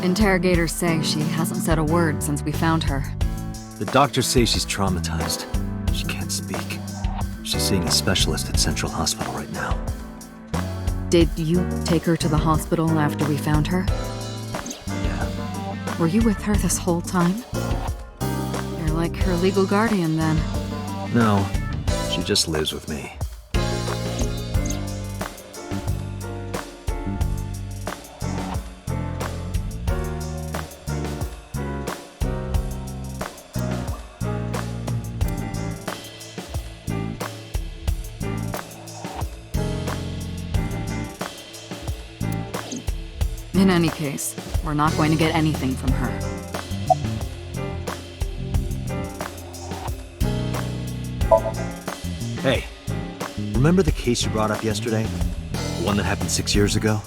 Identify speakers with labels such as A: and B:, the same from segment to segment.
A: Interrogators say she hasn't said a word since we found her.
B: The doctors say she's traumatized. She can't speak. She's seeing a specialist at Central Hospital right now.
A: Did you take her to the hospital after we found her?
B: Yeah.
A: Were you with her this whole time? You're like her legal guardian then.
B: No, she just lives with me.
A: In any case, we're not going to get anything from her.
B: Hey, remember the case you brought up yesterday? The one that happened 6 years ago?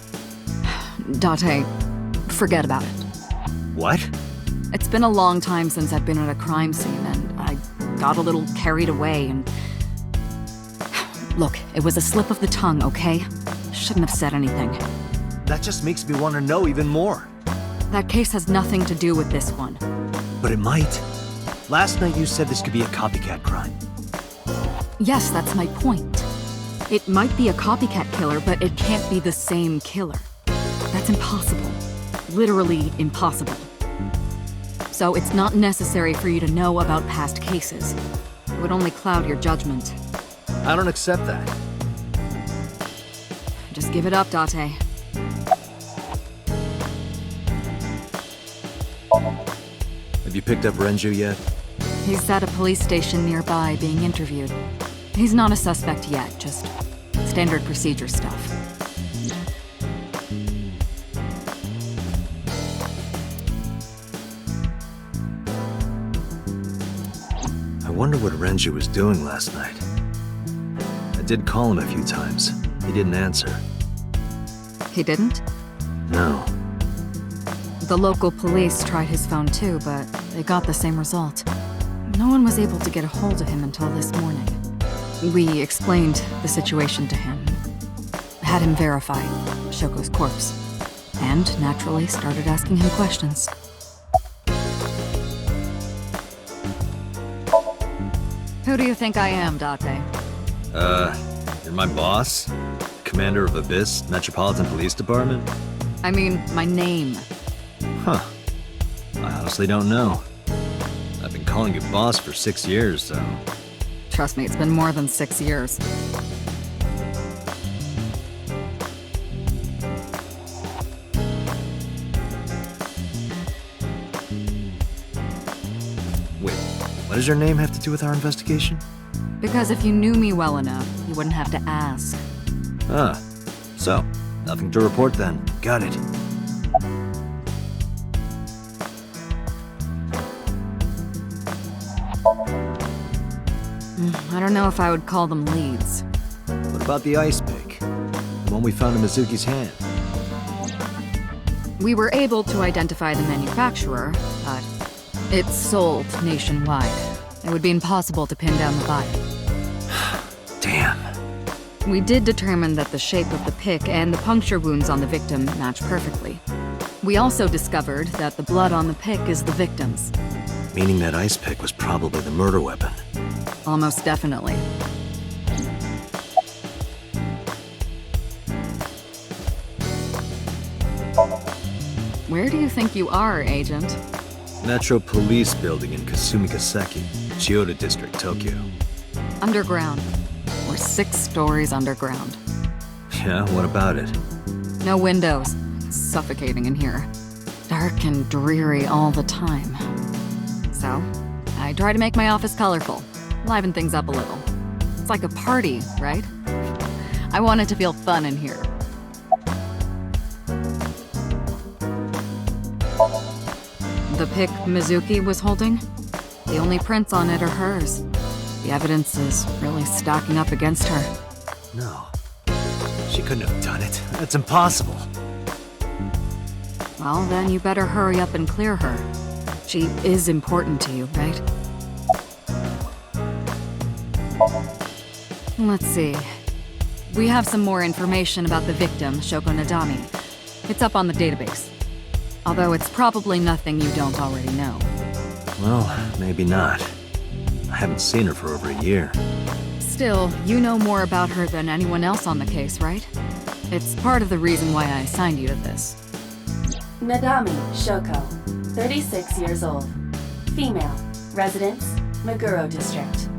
A: Date, forget about it.
B: What?
A: It's been a long time since I've been at a crime scene, and I got a little carried away and... Look, it was a slip of the tongue, okay? Shouldn't have said anything.
B: That just makes me want to know even more.
A: That case has nothing to do with this one.
B: But it might. Last night you said this could be a copycat crime.
A: Yes, that's my point. It might be a copycat killer, but it can't be the same killer. That's impossible. Literally impossible. So it's not necessary for you to know about past cases. It would only cloud your judgment.
B: I don't accept that.
A: Just give it up, Date.
B: Have you picked up Renju yet?
A: He's at a police station nearby being interviewed. He's not a suspect yet, just standard procedure stuff.
B: I wonder what Renju was doing last night. I did call him a few times. He didn't answer.
A: He didn't?
B: No.
A: The local police tried his phone too, but they got the same result. No one was able to get a hold of him until this morning. We explained the situation to him, had him verify Shoko's corpse, and naturally started asking him questions. Who do you think I am, Date?
B: You're my boss? Commander of Abyss Metropolitan Police Department?
A: I mean, my name.
B: Huh. I honestly don't know. I've been calling you boss for 6 years, so...
A: Trust me, it's been more than 6 years.
B: Wait, what does your name have to do with our investigation?
A: Because if you knew me well enough, you wouldn't have to ask.
B: Ah, so, nothing to report then. Got it.
A: I don't know if I would call them leads.
B: What about the ice pick? The one we found in Mizuki's hand?
A: We were able to identify the manufacturer, but it's sold nationwide. It would be impossible to pin down the buyer.
B: Damn.
A: We did determine that the shape of the pick and the puncture wounds on the victim match perfectly. We also discovered that the blood on the pick is the victim's.
B: Meaning that ice pick was probably the murder weapon.
A: Almost definitely. Where do you think you are, Agent?
B: Metro Police Building in Kasumigaseki, Chiyoda District, Tokyo.
A: Underground. We're 6 stories underground.
B: Yeah, what about it?
A: No windows. It's suffocating in here. Dark and dreary all the time. So, I try to make my office colorful. Liven things up a little. It's like a party, right? I want it to feel fun in here. The pick Mizuki was holding? The only prints on it are hers. The evidence is really stacking up against her.
B: No. She couldn't have done it. That's impossible.
A: Well, then you better hurry up and clear her. She is important to you, right? Let's see. We have some more information about the victim, Shoko Nadami. It's up on the database. Although it's probably nothing you don't already know.
B: Well, maybe not. I haven't seen her for over a year.
A: Still, you know more about her than anyone else on the case, right? It's part of the reason why I assigned you to this.
C: Nadami Shoko, 36 years old. Female, residence, Meguro District.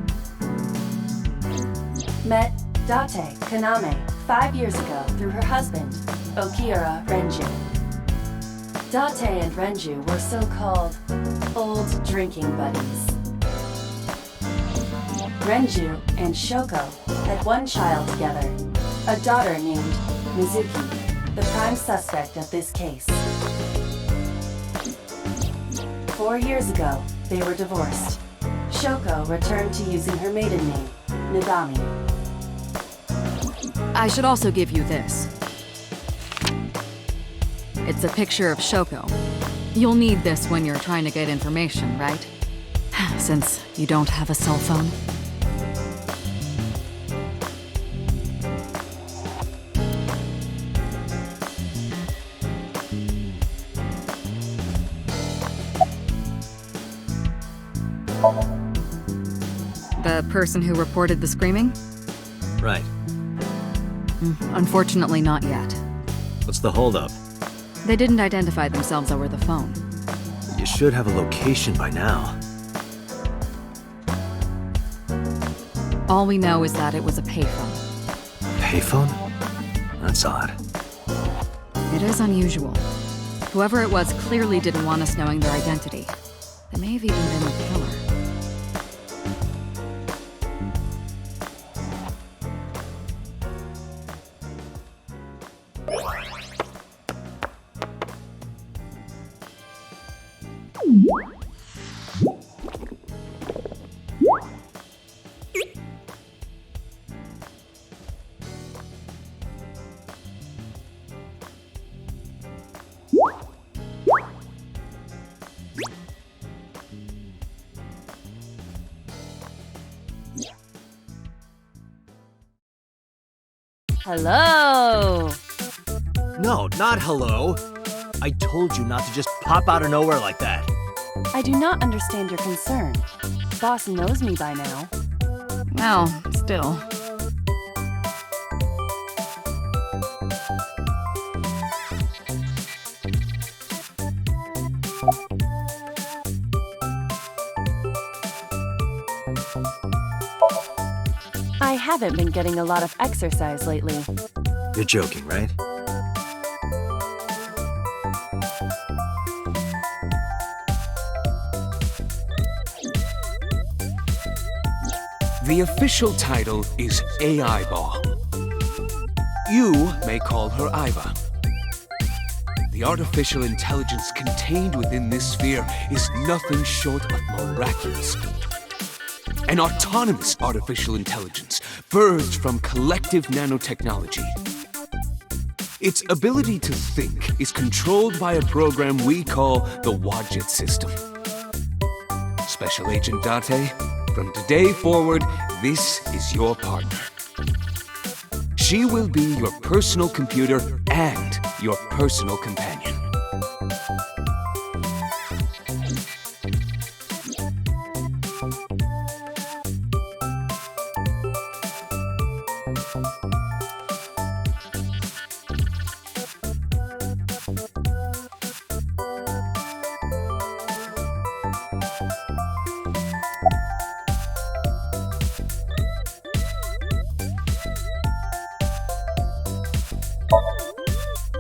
C: Met Date Kaname 5 years ago through her husband, Okira Renju. Date and Renju were so-called old drinking buddies. Renju and Shoko had one child together, a daughter named Mizuki, the prime suspect of this case. 4 years ago, they were divorced. Shoko returned to using her maiden name, Nadami.
A: I should also give you this. It's a picture of Shoko. You'll need this when you're trying to get information, right? Since you don't have a cell phone. The person who reported the screaming?
B: Right.
A: Unfortunately, not yet.
B: What's the holdup?
A: They didn't identify themselves over the phone.
B: You should have a location by now.
A: All we know is that it was a payphone.
B: Payphone? That's odd.
A: It is unusual. Whoever it was clearly didn't want us knowing their identity. They may have even been the killer.
D: Hello!
B: No, not hello. I told you not to just pop out of nowhere like that.
C: I do not understand your concern. Boss knows me by now.
A: Well, still.
C: I haven't been getting a lot of exercise lately.
B: You're joking, right?
E: The official title is AI Ball. You may call her Iva. The artificial intelligence contained within this sphere is nothing short of miraculous. An autonomous artificial intelligence birthed from collective nanotechnology. Its ability to think is controlled by a program we call the Wadjet system. Special Agent Date, from today forward, this is your partner. She will be your personal computer and your personal companion.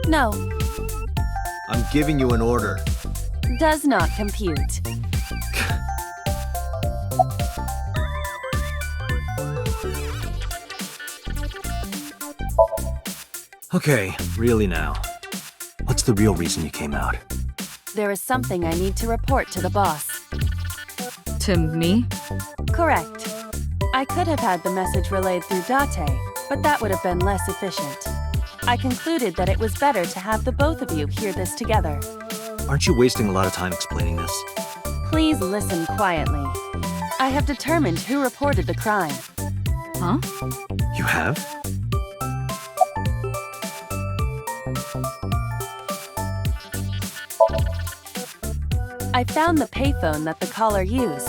C: No,
B: I'm giving you an order.
C: does not compute.
B: Okay, really now. What's the real reason you came out?
C: There is something I need to report to the boss.
A: To me?
C: Correct. I could have had the message relayed through Date, but that would have been less efficient. I concluded that it was better to have the both of you hear this together.
B: Aren't you wasting a lot of time explaining this?
C: Please listen quietly. I have determined who reported the crime.
A: Huh?
B: You have?
C: I found the payphone that the caller used.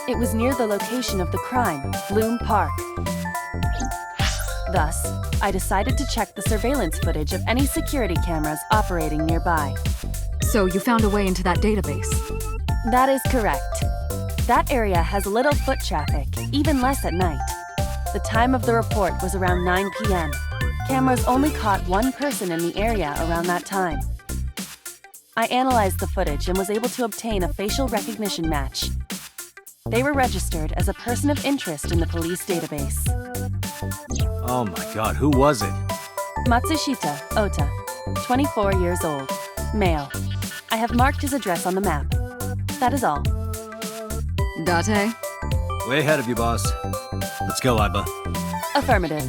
C: It was near the location of the crime, Bloom Park. Thus, I decided to check the surveillance footage of any security cameras operating nearby.
A: So you found a way into that database?
C: That is correct. That area has little foot traffic, even less at night. The time of the report was around 9 p.m. Cameras only caught one person in the area around that time. I analyzed the footage and was able to obtain a facial recognition match. They were registered as a person of interest in the police database.
B: Oh my god, who was it?
C: Matsushita Ota, 24 years old, male. I have marked his address on the map. That is all.
A: Date?
B: Way ahead of you, boss. Let's go, Iba.
C: Affirmative.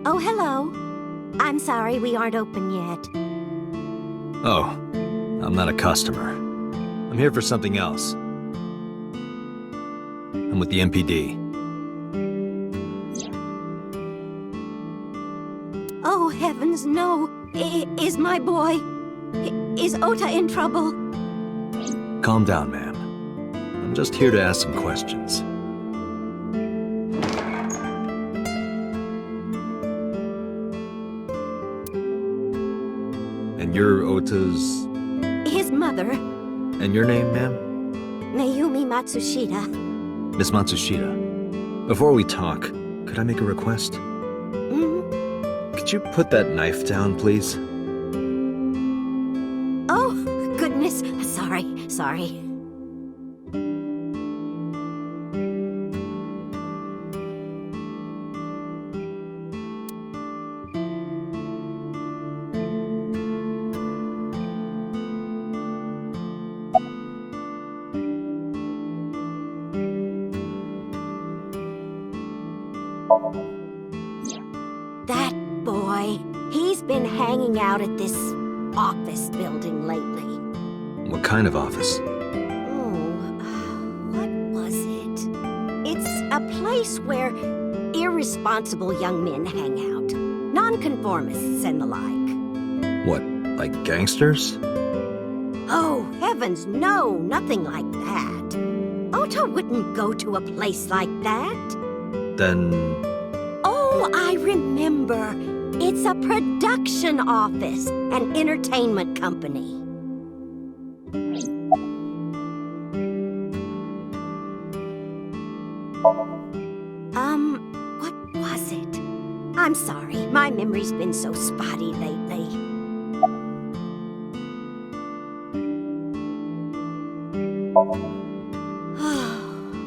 D: Oh, hello. I'm sorry we aren't open yet.
B: Oh, I'm not a customer. I'm here for something else. I'm with the MPD.
D: Oh, heavens, no. Is my boy... Is Ota in trouble?
B: Calm down, ma'am. I'm just here to ask some questions. And you're Ota's...
D: His mother,
B: And your name, ma'am?
D: Mayumi Matsushita.
B: Miss Matsushita. Before we talk, could I make a request? Could you put that knife down, please?
D: Oh, goodness. Sorry. That boy, he's been hanging out at this office building lately.
B: What kind of office?
D: Oh, what was it? It's a place where irresponsible young men hang out. Nonconformists and the like.
B: What, like gangsters?
D: Oh, heavens, no, nothing like that. Ota wouldn't go to a place like that.
B: Then...
D: Oh, I remember. It's a production office, an entertainment company. What was it? I'm sorry, my memory's been so spotty lately.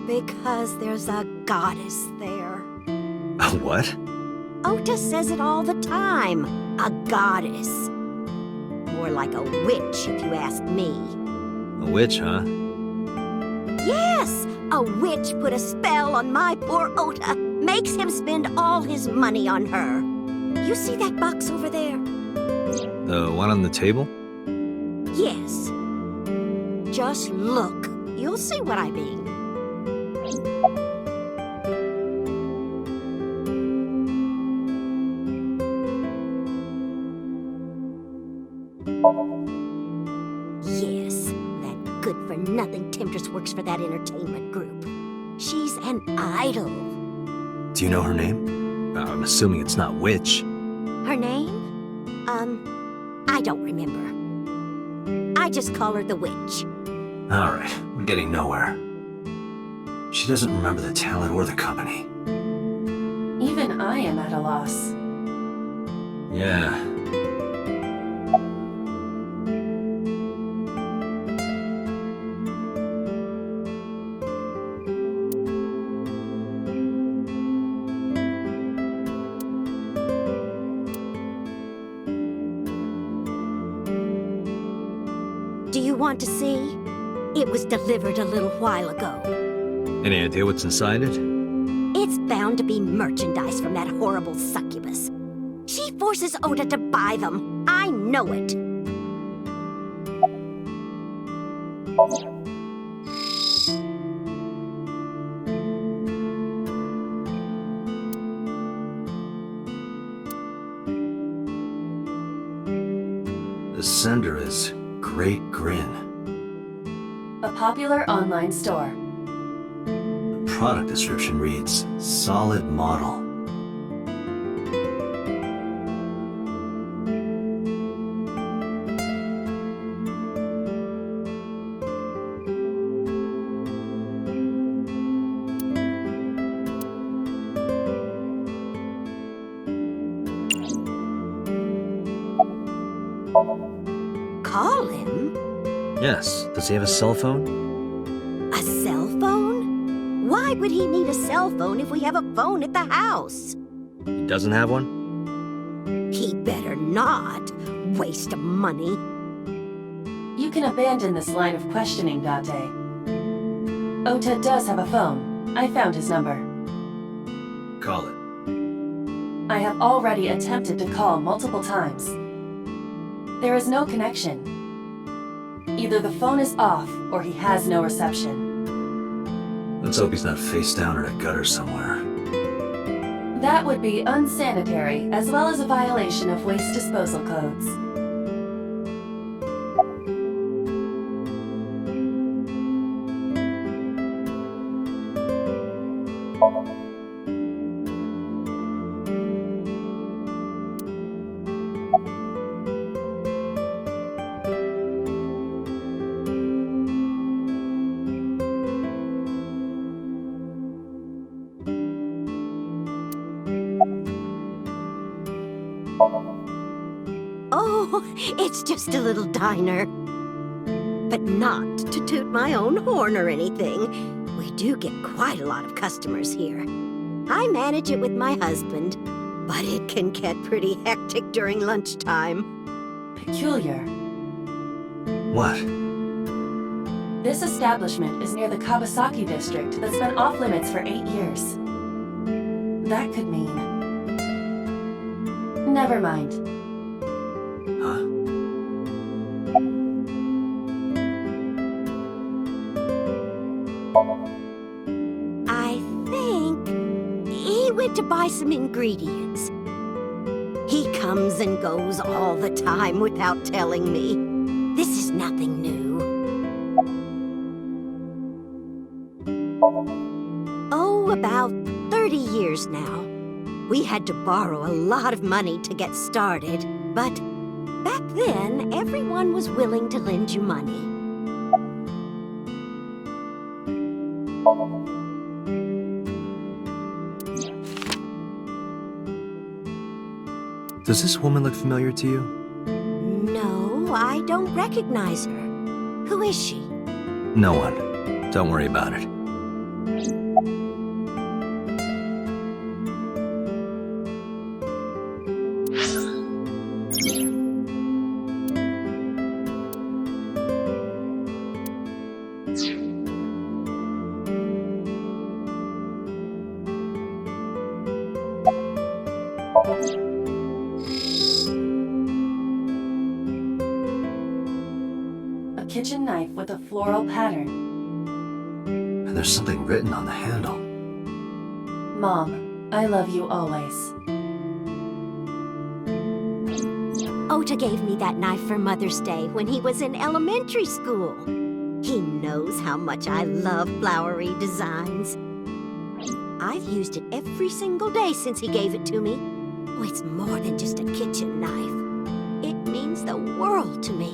D: Because there's a goddess there.
B: What?
D: Ota says it all the time. A goddess. More like a witch, if you ask me.
B: A witch, huh?
D: Yes! A witch put a spell on my poor Ota. Makes him spend all his money on her. You see that box over there?
B: The one on the table?
D: Yes. Just look. You'll see what I mean. Yes, that good-for-nothing temptress works for that entertainment group. She's an idol.
B: Do you know her name? I'm assuming it's not Witch.
D: Her name? I don't remember. I just call her the witch.
B: Alright, we're getting nowhere. She doesn't remember the talent or the company.
C: Even I am at a loss.
B: Yeah.
D: want to see? It was delivered a little while ago.
B: Any idea what's inside it?
D: It's bound to be merchandise from that horrible succubus. She forces Ota to buy them. I know it.
B: The sender is Great Grin.
C: A popular online store.
B: The product description reads, solid model.
D: Call him?
B: Yes, does he have a cell phone?
D: A cell phone? Why would he need a cell phone if we have a phone at the house?
B: He doesn't have one?
D: He better not. Waste of money.
C: You can abandon this line of questioning, Date. Ota does have a phone. I found his number.
B: Call it.
C: I have already attempted to call multiple times. There is no connection. Either the phone is off, or he has no reception.
B: Let's hope he's not face down in a gutter somewhere.
C: That would be unsanitary, as well as a violation of waste disposal codes.
D: Oh, it's just a little diner. But not to toot my own horn or anything. We do get quite a lot of customers here. I manage it with my husband, but it can get pretty hectic during lunchtime.
C: Peculiar.
B: What?
C: This establishment is near the Kawasaki district that's been off limits for 8 years. That could mean... Never mind.
B: Huh?
D: I think he went to buy some ingredients. He comes and goes all the time without telling me. This is nothing new. Oh, about 30 years now. We had to borrow a lot of money to get started, but back then, everyone was willing to lend you money.
B: Does this woman look familiar to you?
D: No, I don't recognize her. Who is she?
B: No one. Don't worry about it.
C: A kitchen knife with a floral pattern.
B: And there's something written on the handle.
C: Mom, I love you always.
D: Ota gave me that knife for Mother's Day when he was in elementary school. He knows how much I love flowery designs. I've used it every single day since he gave it to me. Oh, it's more than just a kitchen knife. It means the world to me.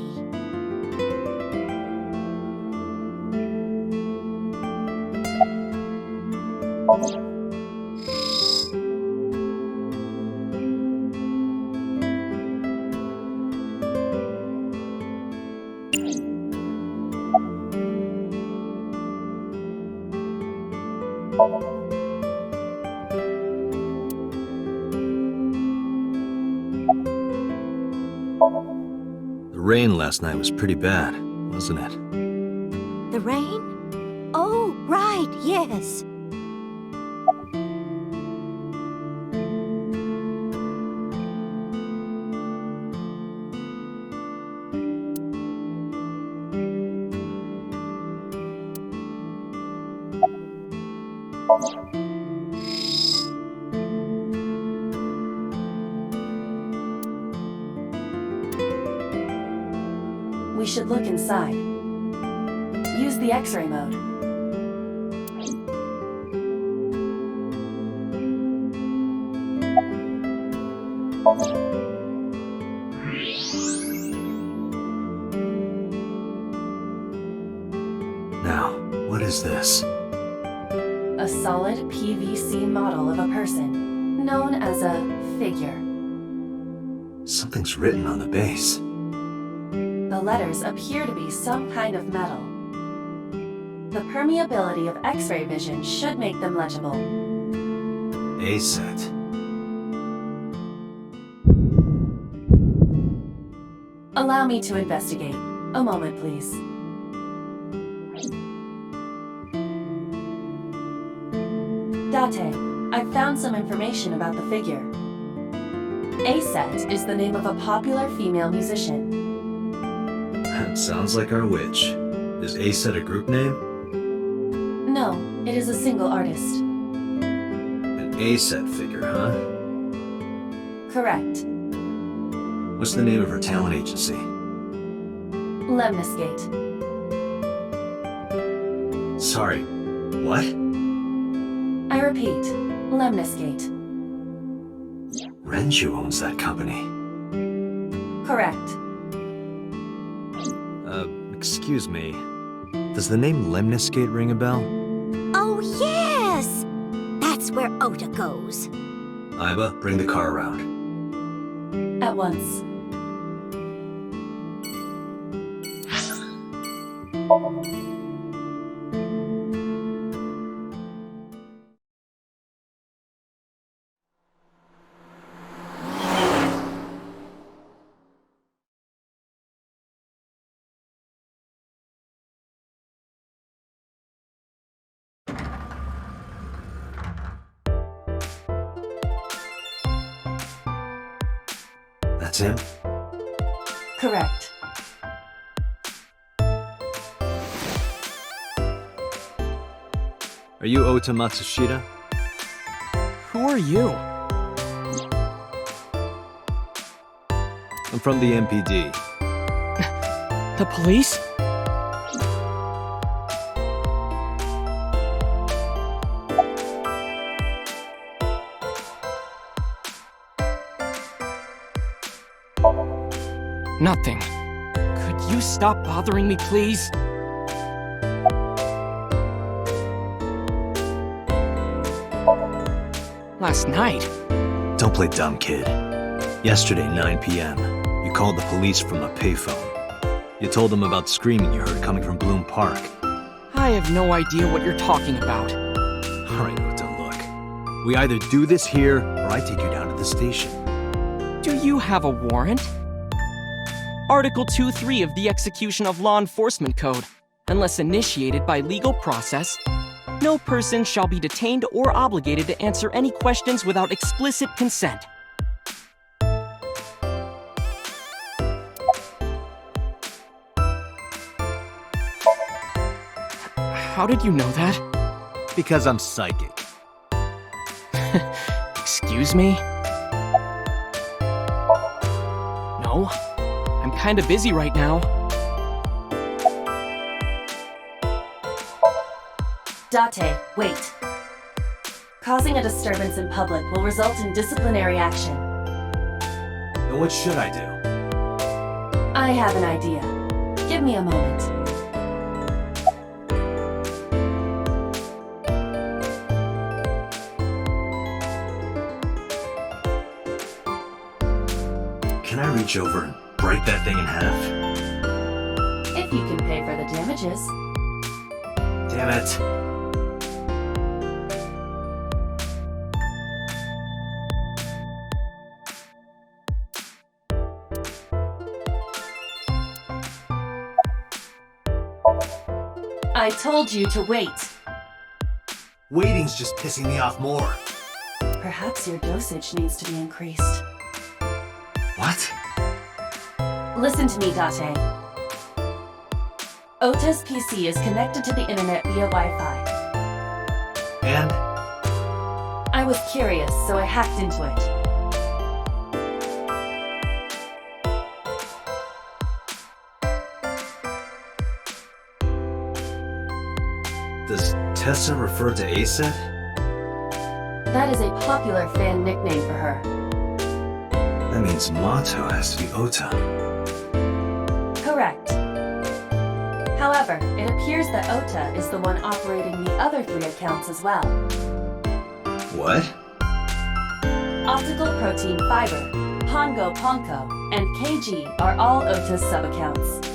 B: The rain last night was pretty bad, wasn't it?
D: The rain? Oh, right, yes.
C: We should look inside. Use the X-ray mode.
B: Now, what is this?
C: A solid PVC model of a person, known as a figure.
B: Something's written on the base.
C: The letters appear to be some kind of metal. The permeability of X-ray vision should make them legible.
B: A set.
C: Allow me to investigate. A moment, please. Date, I've found some information about the figure. A-Set is the name of a popular female musician.
B: Sounds like our witch. Is A set a group name?
C: No, it is a single artist.
B: An A set figure, huh?
C: Correct.
B: What's the name of her talent agency?
C: Lemniscate.
B: Sorry, what?
C: I repeat, Lemniscate.
B: Renju owns that company.
C: Correct.
B: Excuse me. Does the name Lemniscate ring a bell?
D: Oh, yes! That's where Ota goes.
B: Iba, bring the car around.
C: At once.
B: That's him?
C: Correct.
B: Are you Ota Matsushita?
F: Who are you?
B: I'm from the MPD.
F: The police? Nothing. Could you stop bothering me, please? Last night?
B: Don't play dumb, kid. Yesterday, 9 p.m., you called the police from a payphone. You told them about screaming you heard coming from Bloom Park.
F: I have no idea what you're talking about.
B: All right, Ota, look. We either do this here, or I take you down to the station.
F: Do you have a warrant? Article 2.3 of the Execution of Law Enforcement Code. Unless initiated by legal process, no person shall be detained or obligated to answer any questions without explicit consent. How did you know that?
B: Because I'm psychic.
F: Excuse me? No, I'm kinda busy right now.
C: Date, wait. Causing a disturbance in public will result in disciplinary action.
B: Then what should I do?
C: I have an idea. Give me a moment.
B: Can I reach over and break that thing in half?
C: If you can pay for the damages.
B: Damn it.
C: I told you to wait.
B: Waiting's just pissing me off more.
C: Perhaps your dosage needs to be increased.
B: What?
C: Listen to me, Date. Ota's PC is connected to the internet via Wi-Fi.
B: And?
C: I was curious, so I hacked into it.
B: Does Tessa refer to Aset?
C: That is a popular fan nickname for her.
B: That means Mato has to be Ota.
C: Correct. However, it appears that Ota is the one operating the other 3 accounts as well.
B: What?
C: Optical Protein Fiber, Pongo Ponko, and KG are all Ota's sub-accounts.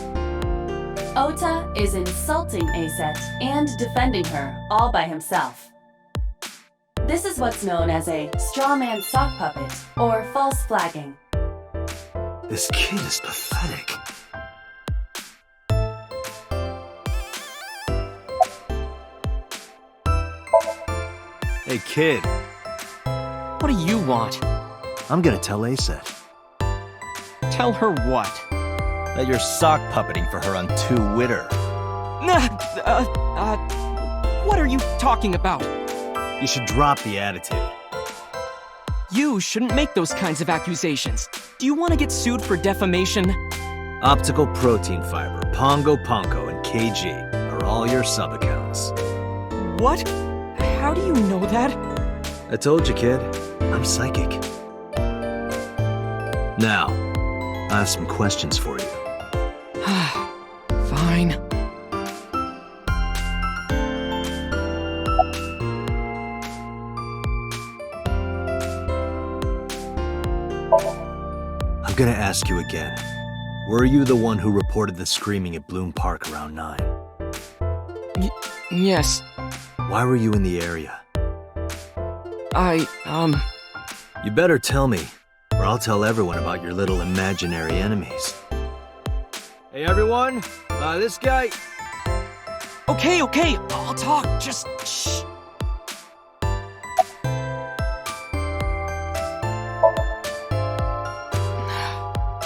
C: Ota is insulting Aset and defending her all by himself. This is what's known as a strawman sock puppet, or false flagging.
B: This kid is pathetic. Hey kid,
F: What do you want?
B: I'm gonna tell Aset
F: Tell her what?
B: that you're sock puppeting for her on Twitter.
F: What are you talking about?
B: You should drop the attitude.
F: You shouldn't make those kinds of accusations. Do you want to get sued for defamation?
B: Optical Protein Fiber, Pongo Ponko, and KG are all your sub-accounts.
F: What? How do you know that?
B: I told you, kid. I'm psychic. Now, I have some questions for you.
F: Fine.
B: I'm gonna ask you again. Were you the one who reported the screaming at Bloom Park around 9?
F: Yes.
B: Why were you in the area?
F: You
B: You better tell me, or I'll tell everyone about your little imaginary enemies. Hey everyone, this guy...
F: Okay, I'll talk. Just shh.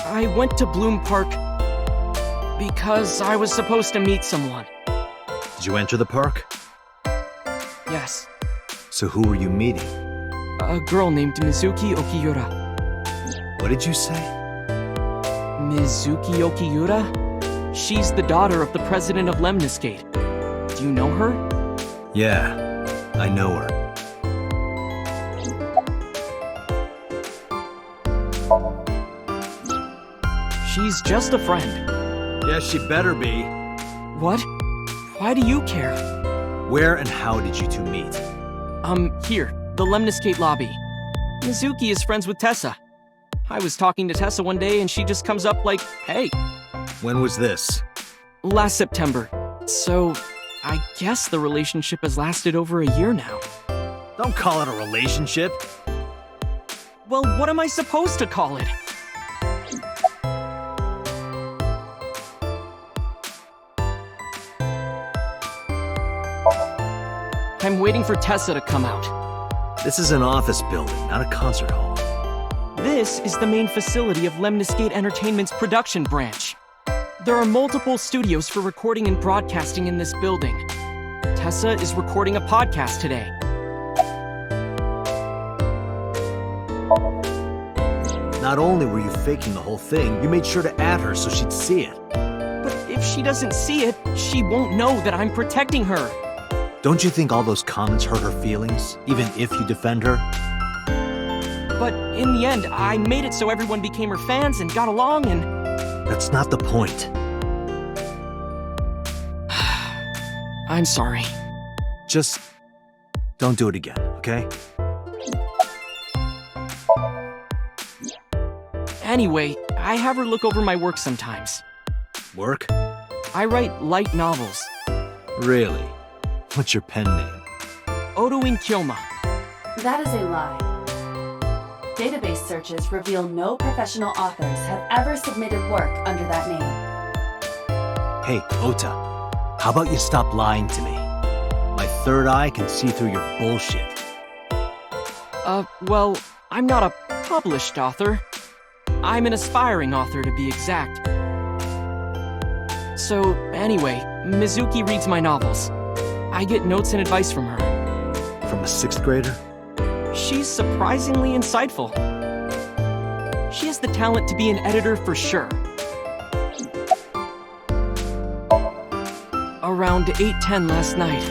F: I went to Bloom Park because I was supposed to meet someone.
B: Did you enter the park?
F: Yes.
B: So who were you meeting?
F: A girl named Mizuki Okiura.
B: What did you say?
F: Mizuki Okiura? She's the daughter of the president of Lemniscate. Do you know her?
B: Yeah, I know her.
F: She's just a friend.
B: Yeah, she better be.
F: What? Why do you care?
B: Where and how did you two meet?
F: Here, the Lemniscate lobby. Mizuki is friends with Tessa. I was talking to Tessa one day and she just comes up like, hey.
B: When was this?
F: Last September. So, I guess the relationship has lasted over a year now.
B: Don't call it a relationship.
F: Well, what am I supposed to call it? I'm waiting for Tessa to come out.
B: This is an office building, not a concert hall.
F: This is the main facility of Lemniscate Entertainment's production branch. There are multiple studios for recording and broadcasting in this building. Tessa is recording a podcast today.
B: Not only were you faking the whole thing, you made sure to add her so she'd see it.
F: But if she doesn't see it, she won't know that I'm protecting her.
B: Don't you think all those comments hurt her feelings, even if you defend her?
F: But in the end, I made it so everyone became her fans and got along and...
B: That's not the point.
F: I'm sorry.
B: Just don't do it again, okay?
F: Anyway, I have her look over my work sometimes.
B: Work?
F: I write light novels.
B: Really? What's your pen name?
F: Odoin Kyoma.
C: That is a lie. Database searches reveal no professional authors have ever submitted work under that name.
B: Hey, Ota. How about you stop lying to me? My third eye can see through your bullshit.
F: Well, I'm not a published author. I'm an aspiring author, to be exact. So, anyway, Mizuki reads my novels. I get notes and advice from her.
B: From a 6th grader?
F: She's surprisingly insightful. She has the talent to be an editor for sure. Around 8:10 last night,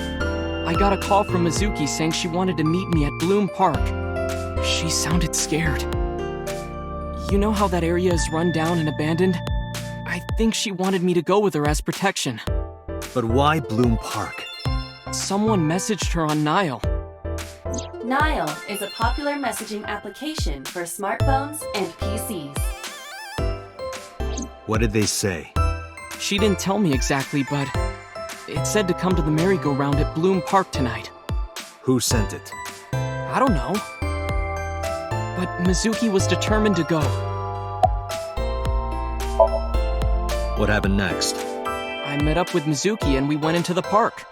F: I got a call from Mizuki saying she wanted to meet me at Bloom Park. She sounded scared. You know how that area is run down and abandoned? I think she wanted me to go with her as protection.
B: But why Bloom Park?
F: Someone messaged her on Nile.
C: Nile is a popular messaging application for smartphones and PCs.
B: What did they say?
F: She didn't tell me exactly, but it said to come to the merry-go-round at Bloom Park tonight.
B: Who sent it?
F: I don't know. But Mizuki was determined to go.
B: What happened next?
F: I met up with Mizuki and we went into the park.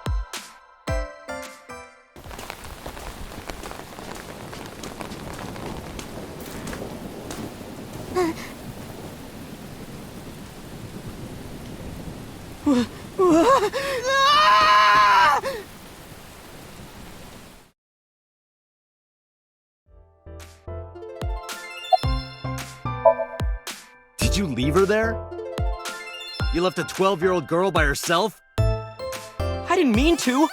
B: Did you leave her there? You left a 12-year-old girl by herself?
F: I didn't mean to.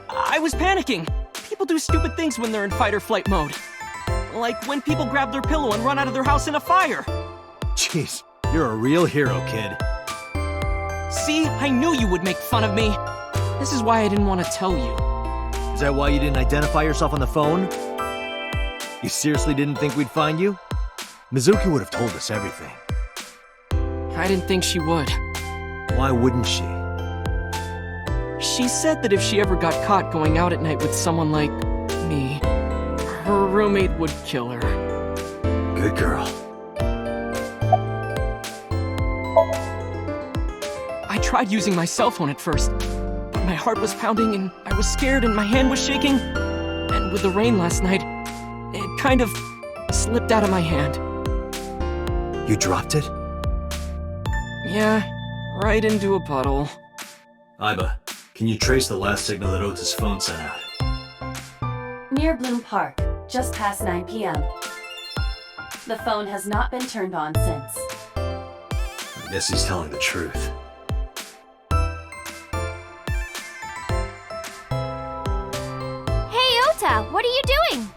F: I was panicking. People do stupid things when they're in fight or flight mode. Like when people grab their pillow and run out of their house in a fire.
B: Jeez, you're a real hero, kid.
F: See, I knew you would make fun of me. This is why I didn't want to tell you.
B: Is that why you didn't identify yourself on the phone? You seriously didn't think we'd find you? Mizuki would have told us everything.
F: I didn't think she would.
B: Why wouldn't she?
F: She said that if she ever got caught going out at night with someone like me, her roommate would kill her.
B: Good girl.
F: I tried using my cell phone at first, but my heart was pounding and I was scared and my hand was shaking. And with the rain last night, it kind of slipped out of my hand.
B: You dropped it?
F: Yeah, right into a puddle.
B: Aiba, can you trace the last signal that Ota's phone sent out?
C: Near Bloom Park, just past 9 p.m. The phone has not been turned on since.
B: I guess he's telling the truth.
G: Hey, Ota, what are you doing?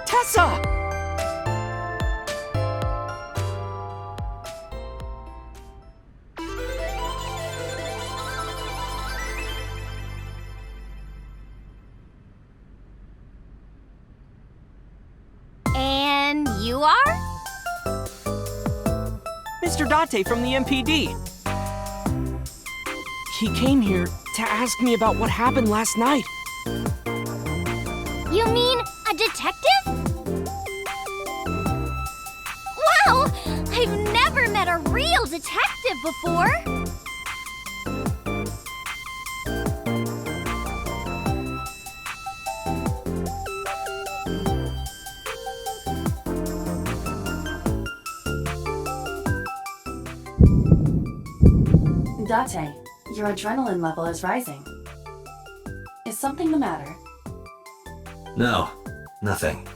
F: Tessa!
G: And you are?
F: Mr. Date from the MPD. He came here to ask me about what happened last night.
G: You mean a detective? Wow! I've never met a real detective before!
C: Date, your adrenaline level is rising. Is something the matter?
B: No, nothing.